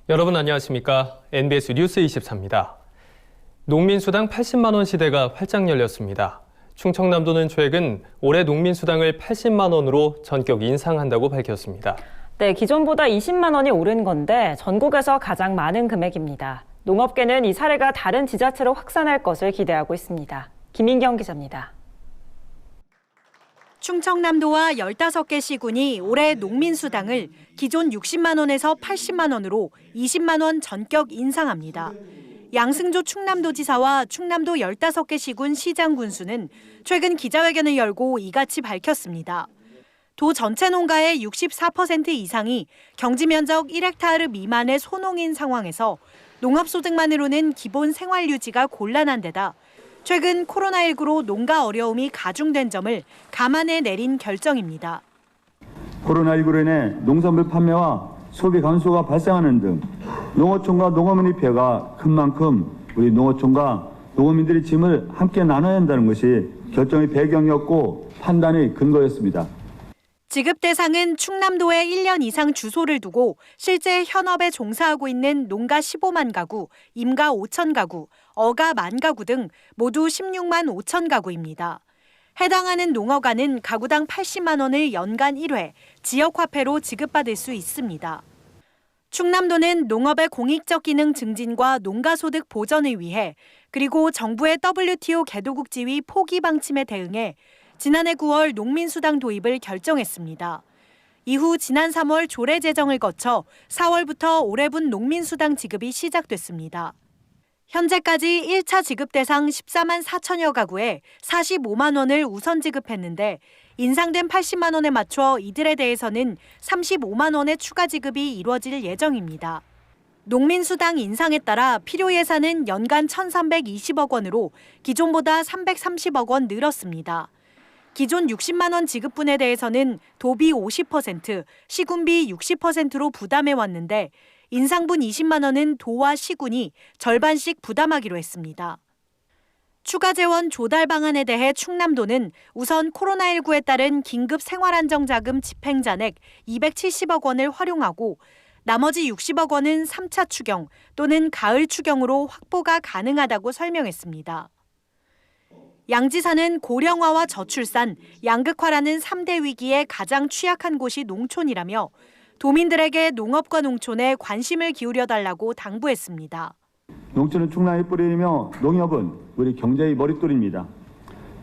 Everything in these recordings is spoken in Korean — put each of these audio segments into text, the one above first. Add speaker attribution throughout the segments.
Speaker 1: 여러분 안녕하십니까? NBS 뉴스 24입니다. 농민수당 80만 원 시대가 활짝 열렸습니다. 충청남도는 최근 올해 농민수당을 80만 원으로 전격 인상한다고 밝혔습니다.
Speaker 2: 네, 기존보다 20만 원이 오른 건데 전국에서 가장 많은 금액입니다. 농업계는 이 사례가 다른 지자체로 확산할 것을 기대하고 있습니다. 김인경 기자입니다.
Speaker 3: 충청남도와 15개 시군이 올해 농민수당을 기존 60만 원에서 80만 원으로 20만 원 전격 인상합니다. 양승조 충남도지사와 충남도 15개 시군 시장 군수는 최근 기자회견을 열고 이같이 밝혔습니다. 도 전체 농가의 64% 이상이 경지면적 1헥타르 미만의 소농인 상황에서 농업소득만으로는 기본 생활 유지가 곤란한 데다 최근 코로나19로 농가 어려움이 가중된 점을 감안해 내린 결정입니다.
Speaker 4: 코로나19로 인해 농산물 판매와 소비 감소가 발생하는 등 농어촌과 농어민의 피해가 큰 만큼 우리 농어촌과 농어민들의 짐을 함께 나눠야 한다는 것이 결정의 배경이었고 판단의 근거였습니다.
Speaker 3: 지급 대상은 충남도에 1년 이상 주소를 두고 실제 현업에 종사하고 있는 농가 15만 가구, 임가 5천 가구, 어가 1만 가구 등 모두 16만 5천 가구입니다. 해당하는 농어가는 가구당 80만 원을 연간 1회 지역화폐로 지급받을 수 있습니다. 충남도는 농업의 공익적 기능 증진과 농가소득 보전을 위해 그리고 정부의 WTO 개도국 지위 포기 방침에 대응해 지난해 9월 농민수당 도입을 결정했습니다. 이후 지난 3월 조례 제정을 거쳐 4월부터 올해분 농민수당 지급이 시작됐습니다. 현재까지 1차 지급 대상 14만 4천여 가구에 45만 원을 우선 지급했는데 인상된 80만 원에 맞춰 이들에 대해서는 35만 원의 추가 지급이 이루어질 예정입니다. 농민수당 인상에 따라 필요 예산은 연간 1,320억 원으로 기존보다 330억 원 늘었습니다. 기존 60만 원 지급분에 대해서는 도비 50%, 시군비 60%로 부담해왔는데 인상분 20만 원은 도와 시군이 절반씩 부담하기로 했습니다. 추가 재원 조달 방안에 대해 충남도는 우선 코로나19에 따른 긴급 생활안정자금 집행잔액 270억 원을 활용하고 나머지 60억 원은 3차 추경 또는 가을 추경으로 확보가 가능하다고 설명했습니다. 양 지사는 고령화와 저출산, 양극화라는 3대 위기에 가장 취약한 곳이 농촌이라며 도민들에게 농업과 농촌에 관심을 기울여달라고 당부했습니다.
Speaker 4: 농촌은 충남의 뿌리이며 농협은 우리 경제의 머릿돌입니다.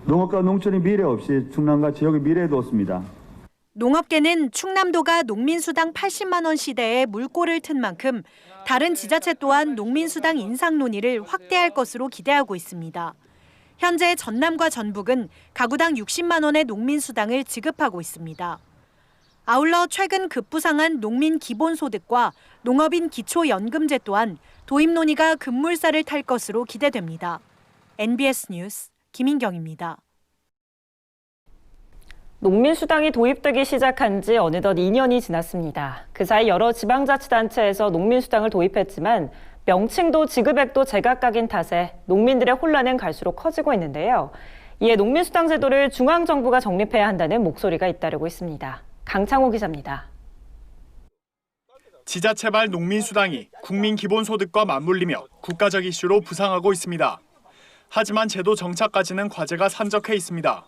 Speaker 4: 농업과 농촌의 미래 없이 충남과 지역의 미래도 없습니다.
Speaker 3: 농업계는 충남도가 농민수당 80만 원 시대에 물꼬를 튼 만큼 다른 지자체 또한 농민수당 인상 논의를 확대할 것으로 기대하고 있습니다. 현재 전남과 전북은 가구당 60만 원의 농민수당을 지급하고 있습니다. 아울러 최근 급부상한 농민 기본소득과 농업인 기초연금제 또한 도입 논의가 급물살을 탈 것으로 기대됩니다. NBS 뉴스 김인경입니다.
Speaker 2: 농민수당이 도입되기 시작한 지 어느덧 2년이 지났습니다. 그 사이 여러 지방자치단체에서 농민수당을 도입했지만 명칭도 지급액도 제각각인 탓에 농민들의 혼란은 갈수록 커지고 있는데요. 이에 농민수당 제도를 중앙정부가 정립해야 한다는 목소리가 잇따르고 있습니다. 강창호 기자입니다.
Speaker 5: 지자체발 농민수당이 국민기본소득과 맞물리며 국가적 이슈로 부상하고 있습니다. 하지만 제도 정착까지는 과제가 산적해 있습니다.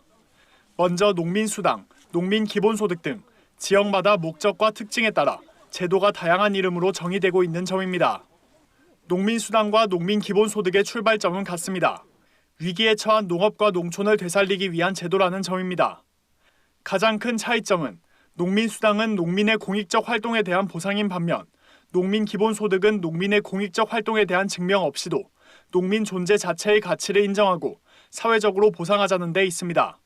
Speaker 5: 먼저 농민수당, 농민기본소득 등 지역마다 목적과 특징에 따라 제도가 다양한 이름으로 정의되고 있는 점입니다. 농민수당과 농민기본소득의 출발점은 같습니다. 위기에 처한 농업과 농촌을 되살리기 위한 제도라는 점입니다. 가장 큰 차이점은 농민수당은 농민의 공익적 활동에 대한 보상인 반면 농민기본소득은 농민의 공익적 활동에 대한 증명 없이도 농민 존재 자체의 가치를 인정하고 사회적으로 보상하자는 데 있습니다.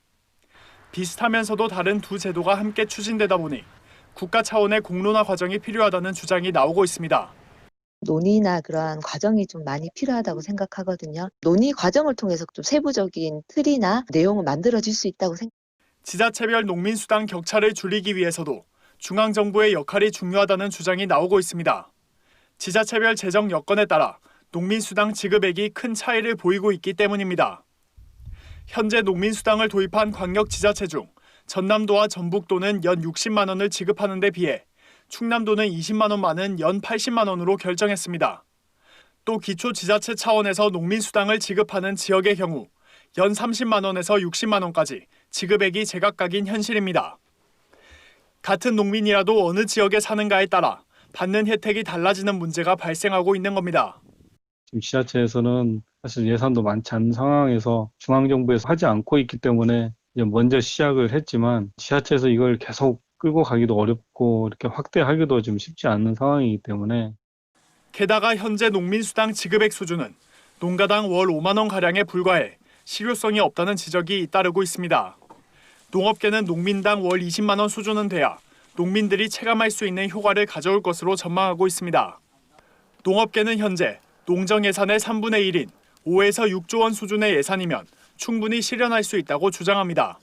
Speaker 5: 비슷하면서도 다른 두 제도가 함께 추진되다 보니 국가 차원의 공론화 과정이 필요하다는 주장이 나오고 있습니다.
Speaker 6: 논의나 그러한 과정이 좀 많이 필요하다고 생각하거든요. 논의 과정을 통해서 좀 세부적인 틀이나 내용을 만들어질 수 있다고 생각합니다.
Speaker 5: 지자체별 농민수당 격차를 줄이기 위해서도 중앙정부의 역할이 중요하다는 주장이 나오고 있습니다. 지자체별 재정 여건에 따라 농민수당 지급액이 큰 차이를 보이고 있기 때문입니다. 현재 농민수당을 도입한 광역지자체 중 전남도와 전북도는 연 60만 원을 지급하는 데 비해 충남도는 20만 원만은 연 80만 원으로 결정했습니다. 또 기초지자체 차원에서 농민수당을 지급하는 지역의 경우 연 30만 원에서 60만 원까지 지급액이 제각각인 현실입니다. 같은 농민이라도 어느 지역에 사는가에 따라 받는 혜택이 달라지는 문제가 발생하고 있는 겁니다.
Speaker 7: 지금 지자체에서는 사실 예산도 많지 않은 상황에서 중앙정부에서 하지 않고 있기 때문에 이제 먼저 시작을 했지만 지자체에서 이걸 계속 끌고 가기도 어렵고 이렇게 확대하기도 좀 쉽지 않은 상황이기 때문에
Speaker 5: 게다가 현재 농민수당 지급액 수준은 농가당 월 5만 원가량에 불과해 실효성이 없다는 지적이 잇따르고 있습니다. 농업계는 농민당 월 20만 원 수준은 돼야 농민들이 체감할 수 있는 효과를 가져올 것으로 전망하고 있습니다. 농업계는 현재 농정 예산의 3분의 1인 5에서 6조 원 수준의 예산이면 충분히 실현할 수 있다고 주장합니다.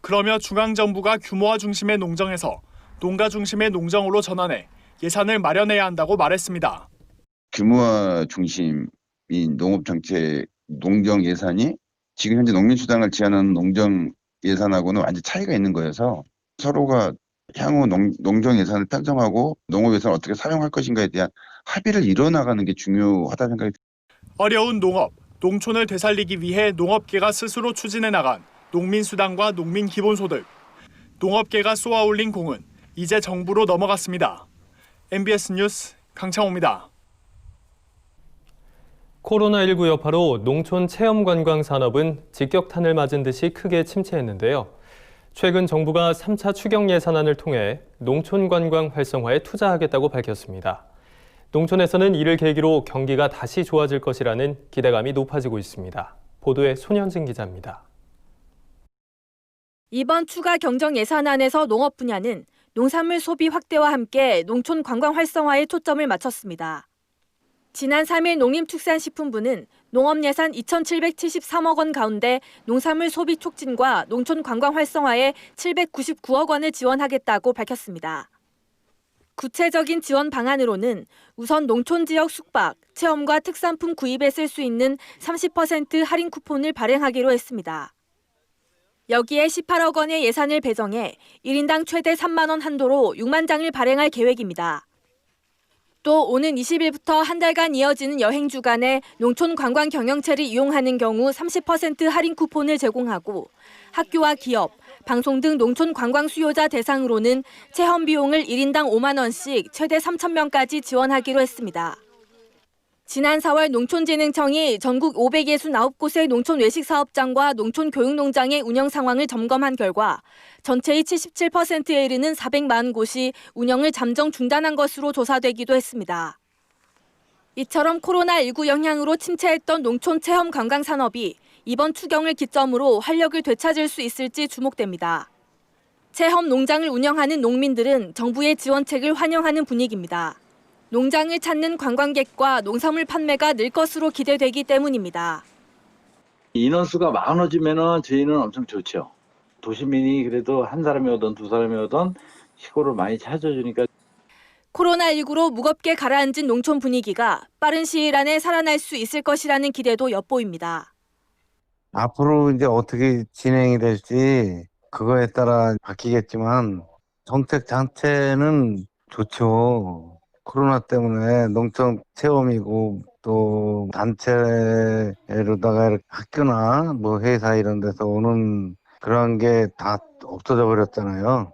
Speaker 5: 그러며 중앙정부가 규모화 중심의 농정에서 농가 중심의 농정으로 전환해 예산을 마련해야 한다고 말했습니다.
Speaker 8: 규모화 중심인 농업정책, 농정 예산이 지금 현재 농민수당을 지원하는 농정 예산하고는 완전 차이가 있는 거여서 서로가 향후 농정 예산을 편성하고 농업 예산을 어떻게 사용할 것인가에 대한 합의를 이뤄나가는 게 중요하다는 생각이 듭니다.
Speaker 5: 어려운 농업, 농촌을 되살리기 위해 농업계가 스스로 추진해 나간 농민수당과 농민기본소득. 농업계가 쏘아올린 공은 이제 정부로 넘어갔습니다. MBS 뉴스 강창호입니다.
Speaker 1: 코로나19 여파로 농촌 체험관광 산업은 직격탄을 맞은 듯이 크게 침체했는데요. 최근 정부가 3차 추경 예산안을 통해 농촌 관광 활성화에 투자하겠다고 밝혔습니다. 농촌에서는 이를 계기로 경기가 다시 좋아질 것이라는 기대감이 높아지고 있습니다. 보도에 손현진 기자입니다.
Speaker 9: 이번 추가 경정 예산안에서 농업 분야는 농산물 소비 확대와 함께 농촌 관광 활성화에 초점을 맞췄습니다. 지난 3일 농림축산식품부는 농업 예산 2,773억 원 가운데 농산물 소비 촉진과 농촌 관광 활성화에 799억 원을 지원하겠다고 밝혔습니다. 구체적인 지원 방안으로는 우선 농촌 지역 숙박, 체험과 특산품 구입에 쓸 수 있는 30% 할인 쿠폰을 발행하기로 했습니다. 여기에 18억 원의 예산을 배정해 1인당 최대 3만 원 한도로 6만 장을 발행할 계획입니다. 또 오는 20일부터 한 달간 이어지는 여행 주간에 농촌 관광 경영체를 이용하는 경우 30% 할인 쿠폰을 제공하고 학교와 기업, 방송 등 농촌 관광 수요자 대상으로는 체험 비용을 1인당 5만 원씩 최대 3,000명까지 지원하기로 했습니다. 지난 4월 농촌진흥청이 전국 569곳의 농촌 외식사업장과 농촌 교육농장의 운영 상황을 점검한 결과 전체의 77%에 이르는 400만 곳이 운영을 잠정 중단한 것으로 조사되기도 했습니다. 이처럼 코로나19 영향으로 침체했던 농촌 체험 관광 산업이 이번 추경을 기점으로 활력을 되찾을 수 있을지 주목됩니다. 체험 농장을 운영하는 농민들은 정부의 지원책을 환영하는 분위기입니다. 농장을 찾는 관광객과 농산물 판매가 늘 것으로 기대되기 때문입니다.
Speaker 10: 인원수가 많아지면 저희는 엄청 좋죠. 도시민이 그래도 한 사람이 오든 두 사람이 오든 시골을 많이 찾아주니까.
Speaker 9: 코로나19로 무겁게 가라앉은 농촌 분위기가 빠른 시일 안에 살아날 수 있을 것이라는 기대도 엿보입니다.
Speaker 11: 앞으로 이제 어떻게 진행이 될지 그거에 따라 바뀌겠지만 정책 자체는 좋죠. 코로나 때문에 농촌 체험이고 또 단체로다가 학교나 뭐 회사 이런 데서 오는 그런 게 다 없어져 버렸잖아요.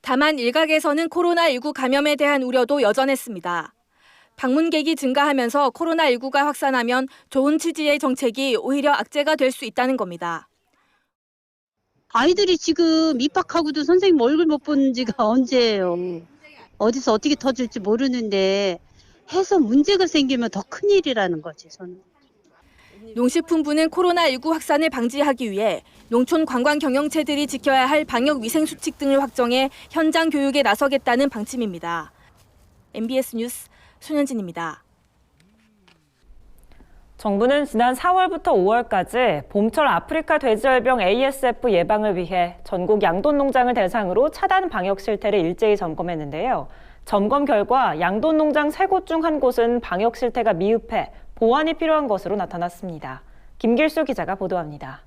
Speaker 9: 다만 일각에서는 코로나19 감염에 대한 우려도 여전했습니다. 방문객이 증가하면서 코로나19가 확산하면 좋은 취지의 정책이 오히려 악재가 될 수 있다는 겁니다.
Speaker 12: 아이들이 지금 입학하고도 선생님 얼굴 못 본 지가 언제예요. 어디서 어떻게 터질지 모르는데 해서 문제가 생기면 더 큰일이라는 거지, 저는.
Speaker 9: 농식품부는 코로나19 확산을 방지하기 위해 농촌 관광 경영체들이 지켜야 할 방역 위생 수칙 등을 확정해 현장 교육에 나서겠다는 방침입니다. MBS 뉴스 손현진입니다.
Speaker 2: 정부는 지난 4월부터 5월까지 봄철 아프리카 돼지열병 ASF 예방을 위해 전국 양돈 농장을 대상으로 차단 방역 실태를 일제히 점검했는데요. 점검 결과 양돈 농장 3곳 중 한 곳은 방역 실태가 미흡해 보완이 필요한 것으로 나타났습니다. 김길수 기자가 보도합니다.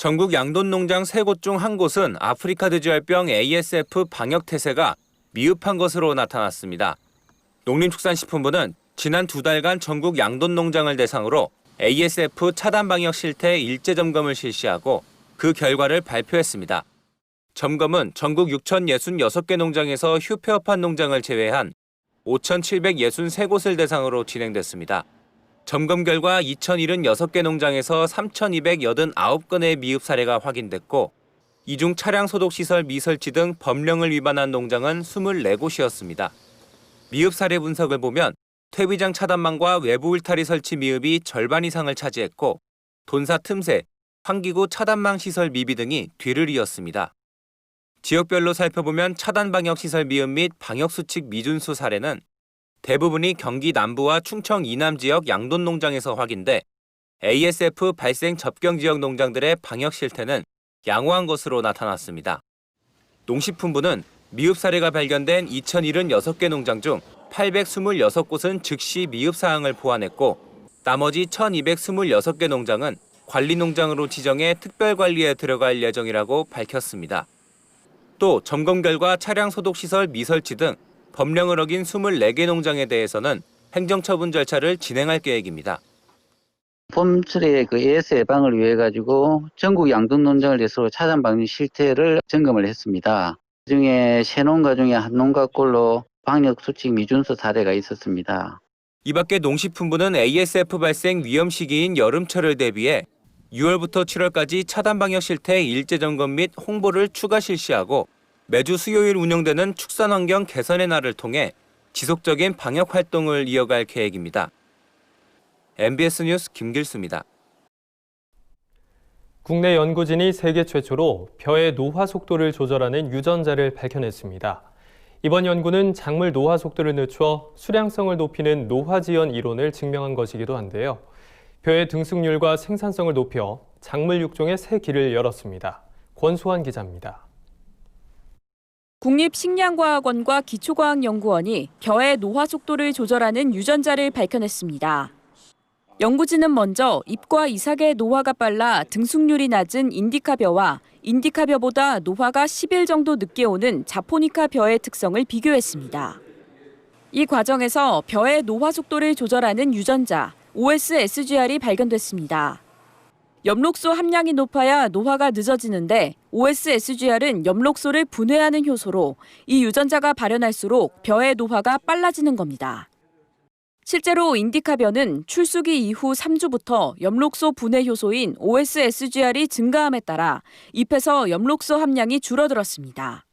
Speaker 13: 전국 양돈 농장 3곳 중 한 곳은 아프리카 돼지열병 ASF 방역 태세가 미흡한 것으로 나타났습니다. 농림축산식품부는 지난 2달간 전국 양돈 농장을 대상으로 ASF 차단 방역 실태 일제 점검을 실시하고 그 결과를 발표했습니다. 점검은 전국 6,066개 농장에서 휴폐업한 농장을 제외한 5,763곳을 대상으로 진행됐습니다. 점검 결과 2,076개 농장에서 3,289건의 미흡 사례가 확인됐고 이 중 차량 소독시설 미설치 등 법령을 위반한 농장은 24곳이었습니다. 미흡 사례 분석을 보면 퇴비장 차단망과 외부 울타리 설치 미흡이 절반 이상을 차지했고 돈사 틈새, 환기구 차단망 시설 미비 등이 뒤를 이었습니다. 지역별로 살펴보면 차단 방역 시설 미흡 및 방역 수칙 미준수 사례는 대부분이 경기 남부와 충청 이남 지역 양돈 농장에서 확인돼 ASF 발생 접경 지역 농장들의 방역 실태는 양호한 것으로 나타났습니다. 농식품부는 미흡 사례가 발견된 2,076개 농장 중 826곳은 즉시 미흡 사항을 보완했고 나머지 1,226개 농장은 관리 농장으로 지정해 특별 관리에 들어갈 예정이라고 밝혔습니다. 또 점검 결과 차량 소독시설 미설치 등 법령을 어긴 24개 농장에 대해서는 행정처분 절차를 진행할 계획입니다.
Speaker 14: 봄철에 AS 예방을 위해 가지고 전국 양돈 농장을 대상으로 차단 방역 실태를 점검을 했습니다. 그중에 세 농가 중에 한 농가꼴로 방역 수칙 미준수 사례가 있었습니다.
Speaker 13: 이 밖에 농식품부는 ASF 발생 위험 시기인 여름철을 대비해 6월부터 7월까지 차단 방역 실태 일제 점검 및 홍보를 추가 실시하고 매주 수요일 운영되는 축산환경 개선의 날을 통해 지속적인 방역 활동을 이어갈 계획입니다. MBS 뉴스 김길수입니다.
Speaker 1: 국내 연구진이 세계 최초로 벼의 노화 속도를 조절하는 유전자를 밝혀냈습니다. 이번 연구는 작물 노화 속도를 늦춰 수량성을 높이는 노화 지연 이론을 증명한 것이기도 한데요. 벼의 등승률과 생산성을 높여 작물 육종의 새 길을 열었습니다. 권소환 기자입니다.
Speaker 15: 국립식량과학원과 기초과학연구원이 벼의 노화 속도를 조절하는 유전자를 밝혀냈습니다. 연구진은 먼저 잎과 이삭의 노화가 빨라 등숙률이 낮은 인디카 벼와 인디카 벼보다 노화가 10일 정도 늦게 오는 자포니카 벼의 특성을 비교했습니다. 이 과정에서 벼의 노화 속도를 조절하는 유전자 OS-SGR이 발견됐습니다. 엽록소 함량이 높아야 노화가 늦어지는데 OS-SGR은 엽록소를 분해하는 효소로 이 유전자가 발현할수록 벼의 노화가 빨라지는 겁니다. 실제로 인디카 벼는 출수기 이후 3주부터 엽록소 분해 효소인 OS-SGR이 증가함에 따라 잎에서 엽록소 함량이 줄어들었습니다.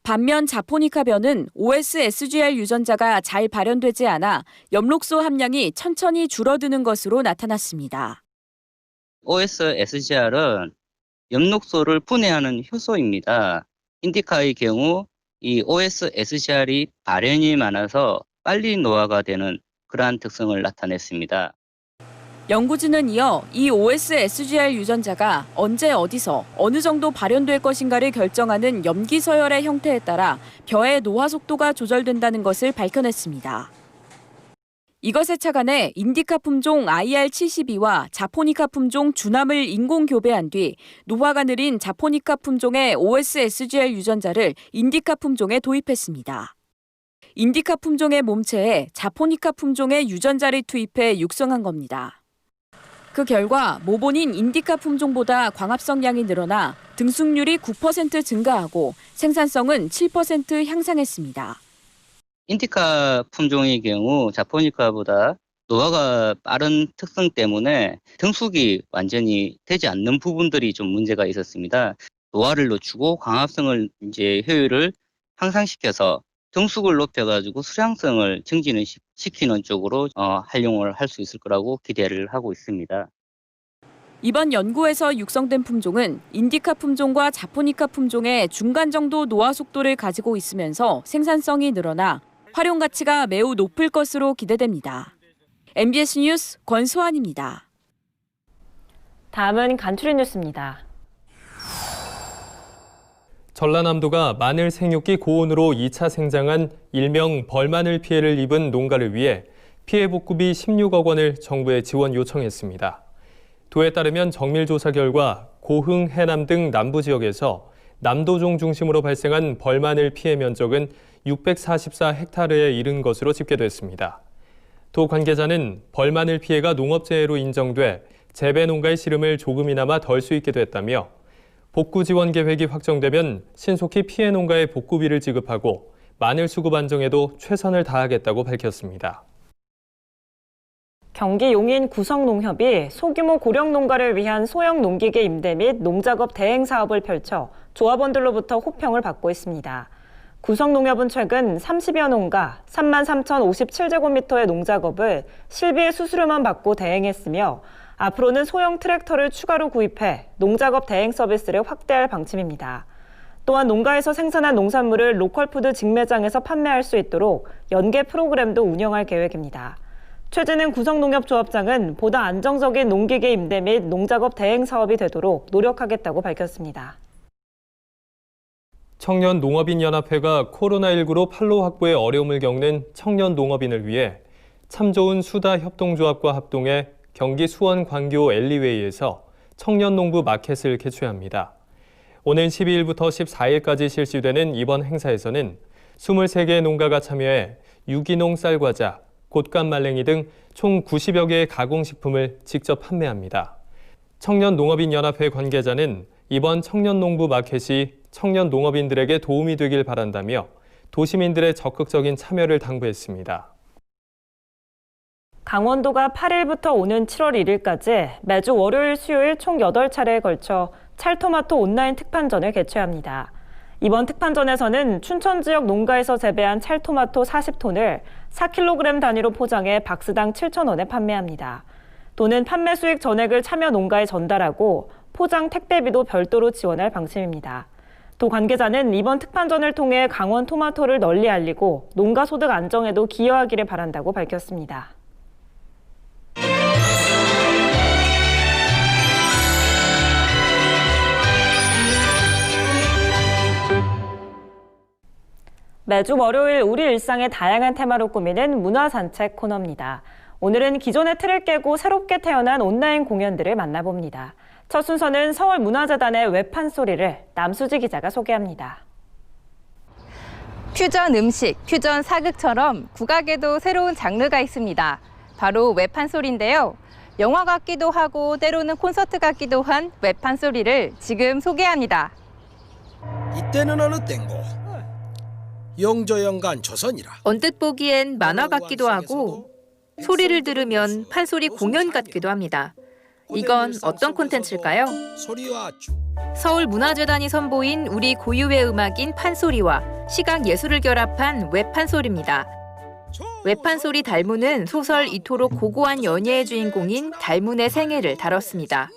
Speaker 15: 반면 자포니카 벼는 OS-SGR 유전자가 잘 발현되지 않아 엽록소 함량이 천천히 줄어드는 것으로 나타났습니다.
Speaker 16: OS-SGR은 엽록소를 분해하는 효소입니다. 인디카의 경우 이 OS-SGR이 발현이 많아서 빨리 노화가 되는 그러한 특성을 나타냈습니다.
Speaker 15: 연구진은 이어 이 OS-SGR 유전자가 언제 어디서 어느 정도 발현될 것인가를 결정하는 염기 서열의 형태에 따라 벼의 노화 속도가 조절된다는 것을 밝혀냈습니다. 이것에 착안해 인디카 품종 IR72와 자포니카 품종 주남을 인공 교배한 뒤 노화가 느린 자포니카 품종의 OS-SGR 유전자를 인디카 품종에 도입했습니다. 인디카 품종의 몸체에 자포니카 품종의 유전자를 투입해 육성한 겁니다. 그 결과 모본인 인디카 품종보다 광합성량이 늘어나 등숙률이 9% 증가하고 생산성은 7% 향상했습니다.
Speaker 16: 인디카 품종의 경우 자포니카보다 노화가 빠른 특성 때문에 등숙이 완전히 되지 않는 부분들이 좀 문제가 있었습니다. 노화를 늦추고 광합성을 효율을 향상시켜서 등숙을 높여가지고 수량성을 증진을 시키는 쪽으로 활용을 할 수 있을 거라고 기대를 하고 있습니다.
Speaker 15: 이번 연구에서 육성된 품종은 인디카 품종과 자포니카 품종의 중간 정도 노화 속도를 가지고 있으면서 생산성이 늘어나 활용 가치가 매우 높을 것으로 기대됩니다. MBS 뉴스 권소환입니다.
Speaker 2: 다음은 간추린 뉴스입니다.
Speaker 1: 전라남도가 마늘 생육기 고온으로 2차 생장한 일명 벌마늘 피해를 입은 농가를 위해 피해 복구비 16억 원을 정부에 지원 요청했습니다. 도에 따르면 정밀 조사 결과 고흥, 해남 등 남부 지역에서 남도종 중심으로 발생한 벌마늘 피해 면적은 644헥타르에 이른 것으로 집계됐습니다. 도 관계자는 벌마늘 피해가 농업재해로 인정돼 재배 농가의 시름을 조금이나마 덜 수 있게 됐다며 복구 지원 계획이 확정되면 신속히 피해 농가에 복구비를 지급하고 마늘 수급 안정에도 최선을 다하겠다고 밝혔습니다.
Speaker 2: 경기 용인 구성농협이 소규모 고령 농가를 위한 소형 농기계 임대 및 농작업 대행 사업을 펼쳐 조합원들로부터 호평을 받고 있습니다. 구성농협은 최근 30여 농가 33,057제곱미터의 농작업을 실비의 수수료만 받고 대행했으며 앞으로는 소형 트랙터를 추가로 구입해 농작업 대행 서비스를 확대할 방침입니다. 또한 농가에서 생산한 농산물을 로컬푸드 직매장에서 판매할 수 있도록 연계 프로그램도 운영할 계획입니다. 최재는 구성농협 조합장은 보다 안정적인 농기계 임대 및 농작업 대행 사업이 되도록 노력하겠다고 밝혔습니다.
Speaker 1: 청년농업인연합회가 코로나19로 판로 확보에 어려움을 겪는 청년 농업인을 위해 참 좋은 수다 협동조합과 합동해 경기 수원 광교 엘리웨이에서 청년농부 마켓을 개최합니다. 오는 12일부터 14일까지 실시되는 이번 행사에서는 23개의 농가가 참여해 유기농 쌀과자, 곶감 말랭이 등 총 90여 개의 가공식품을 직접 판매합니다. 청년농업인연합회 관계자는 이번 청년농부 마켓이 청년 농업인들에게 도움이 되길 바란다며 도시민들의 적극적인 참여를 당부했습니다.
Speaker 2: 강원도가 8일부터 오는 7월 1일까지 매주 월요일, 수요일 총 8차례에 걸쳐 찰토마토 온라인 특판전을 개최합니다. 이번 특판전에서는 춘천 지역 농가에서 재배한 찰토마토 40톤을 4kg 단위로 포장해 박스당 7,000원에 판매합니다. 또는 판매 수익 전액을 참여 농가에 전달하고 포장 택배비도 별도로 지원할 방침입니다. 도 관계자는 이번 특판전을 통해 강원 토마토를 널리 알리고 농가 소득 안정에도 기여하기를 바란다고 밝혔습니다. 매주 월요일 우리 일상의 다양한 테마로 꾸미는 문화산책 코너입니다. 오늘은 기존의 틀을 깨고 새롭게 태어난 온라인 공연들을 만나봅니다. 첫 순서는 서울문화재단의 외판소리를 남수지 기자가 소개합니다.
Speaker 17: 퓨전 음식, 퓨전 사극처럼 국악에도 새로운 장르가 있습니다. 바로 외판소리인데요. 영화 같기도 하고 때로는 콘서트 같기도 한 외판소리를 지금 소개합니다.
Speaker 18: 이때는 어느 땐고 영조영간 조선이라.
Speaker 17: 언뜻 보기엔 만화 같기도 하고 소리를 들으면 판소리 공연 같기도 합니다. 이건 어떤 콘텐츠일까요? 서울문화재단이 선보인 우리 고유의 음악인 판소리와 시각예술을 결합한 외판소리입니다. 외판소리 달문은 소설 이토록 고고한 연예의 주인공인 달문의 생애를 다뤘습니다.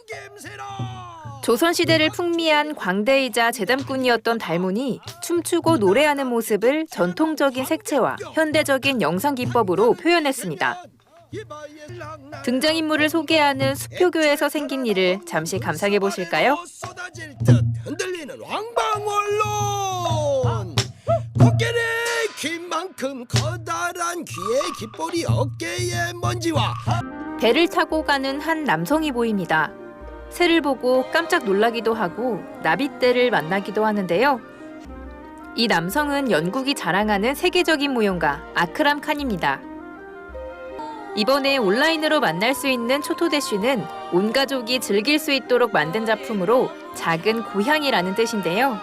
Speaker 17: 조선시대를 풍미한 광대이자 재담꾼이었던 달문이 춤추고 노래하는 모습을 전통적인 색채와 현대적인 영상 기법으로 표현했습니다. 등장인물을 소개하는 수표교에서 생긴 일을 잠시 감상해 보실까요?
Speaker 18: 흔들리는 왕방언론 코끼리 긴 만큼 커다란 귀에 깃볼이 어깨에 먼지와
Speaker 17: 배를 타고 가는 한 남성이 보입니다. 새를 보고 깜짝 놀라기도 하고 나빗대를 만나기도 하는데요. 이 남성은 영국이 자랑하는 세계적인 무용가 아크람 칸입니다. 이번에 온라인으로 만날 수 있는 초토대쉬는 온 가족이 즐길 수 있도록 만든 작품으로 작은 고향이라는 뜻인데요.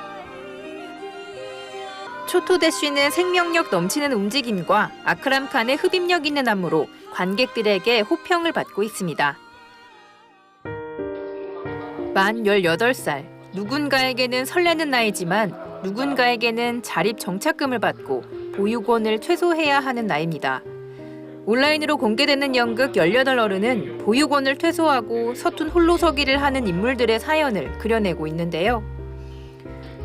Speaker 17: 초토대쉬는 생명력 넘치는 움직임과 아크람 칸의 흡입력 있는 안무로 관객들에게 호평을 받고 있습니다. 만 18살, 누군가에게는 설레는 나이지만 누군가에게는 자립 정착금을 받고 보육원을 퇴소해야 하는 나이입니다. 온라인으로 공개되는 연극 18어른은 보육원을 퇴소하고 서툰 홀로서기를 하는 인물들의 사연을 그려내고 있는데요.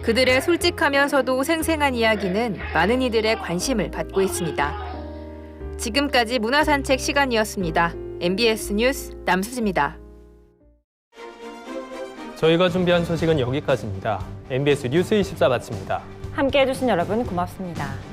Speaker 17: 그들의 솔직하면서도 생생한 이야기는 많은 이들의 관심을 받고 있습니다. 지금까지 문화산책 시간이었습니다. MBS 뉴스 남수지입니다.
Speaker 1: 저희가 준비한 소식은 여기까지입니다. MBS 뉴스 24 마칩니다.
Speaker 2: 함께해 주신 여러분 고맙습니다.